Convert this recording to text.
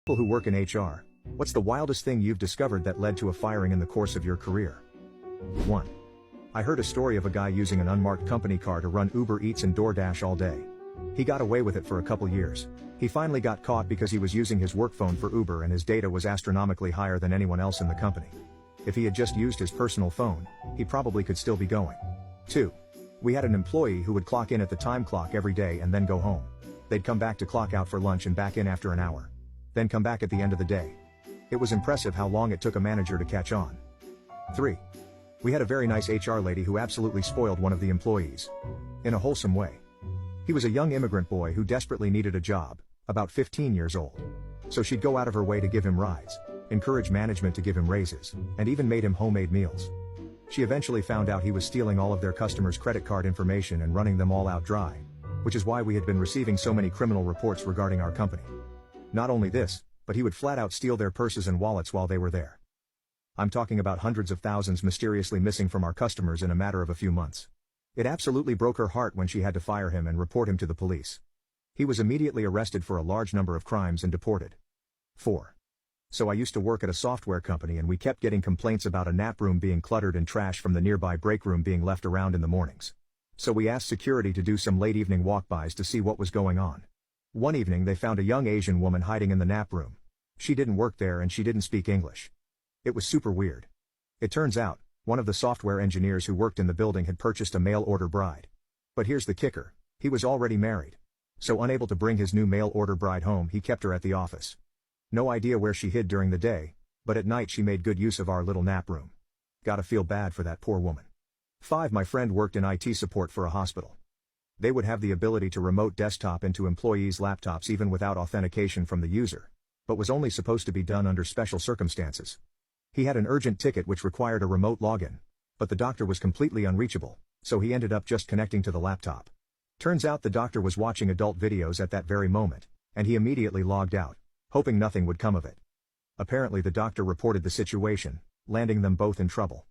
People who work in HR, what's the wildest thing you've discovered that led to a firing in the course of your career? 1. I heard a story of a guy using an unmarked company car to run Uber Eats and DoorDash all day. He got away with it for a couple years. He finally got caught because he was using his work phone for Uber and his data was astronomically higher than anyone else in the company. If he had just used his personal phone, he probably could still be going. 2. We had an employee who would clock in at the time clock every day and then go home. They'd come back to clock out for lunch and back in after an hour. Then come back at the end of the day. It was impressive how long it took a manager to catch on. 3. We had a very nice HR lady who absolutely spoiled one of the employees. In a wholesome way. He was a young immigrant boy who desperately needed a job, about 15 years old. So she'd go out of her way to give him rides, encourage management to give him raises, and even made him homemade meals. She eventually found out he was stealing all of their customers' credit card information and running them all out dry, which is why we had been receiving so many criminal reports regarding our company. Not only this, but he would flat out steal their purses and wallets while they were there. I'm talking about hundreds of thousands mysteriously missing from our customers in a matter of a few months. It absolutely broke her heart when she had to fire him and report him to the police. He was immediately arrested for a large number of crimes and deported. 4. So I used to work at a software company and we kept getting complaints about a nap room being cluttered and trash from the nearby break room being left around in the mornings. So we asked security to do some late evening walkbys to see what was going on. One evening they found a young Asian woman hiding in the nap room. She didn't work there and she didn't speak English. It was super weird. It turns out, one of the software engineers who worked in the building had purchased a mail-order bride. But here's the kicker, he was already married. So unable to bring his new mail-order bride home, he kept her at the office. No idea where she hid during the day, but at night she made good use of our little nap room. Gotta feel bad for that poor woman. 5. My friend worked in IT support for a hospital. They would have the ability to remote desktop into employees' laptops even without authentication from the user, but was only supposed to be done under special circumstances. He had an urgent ticket which required a remote login, but the doctor was completely unreachable, so he ended up just connecting to the laptop. Turns out the doctor was watching adult videos at that very moment, and he immediately logged out, hoping nothing would come of it. Apparently the doctor reported the situation, landing them both in trouble.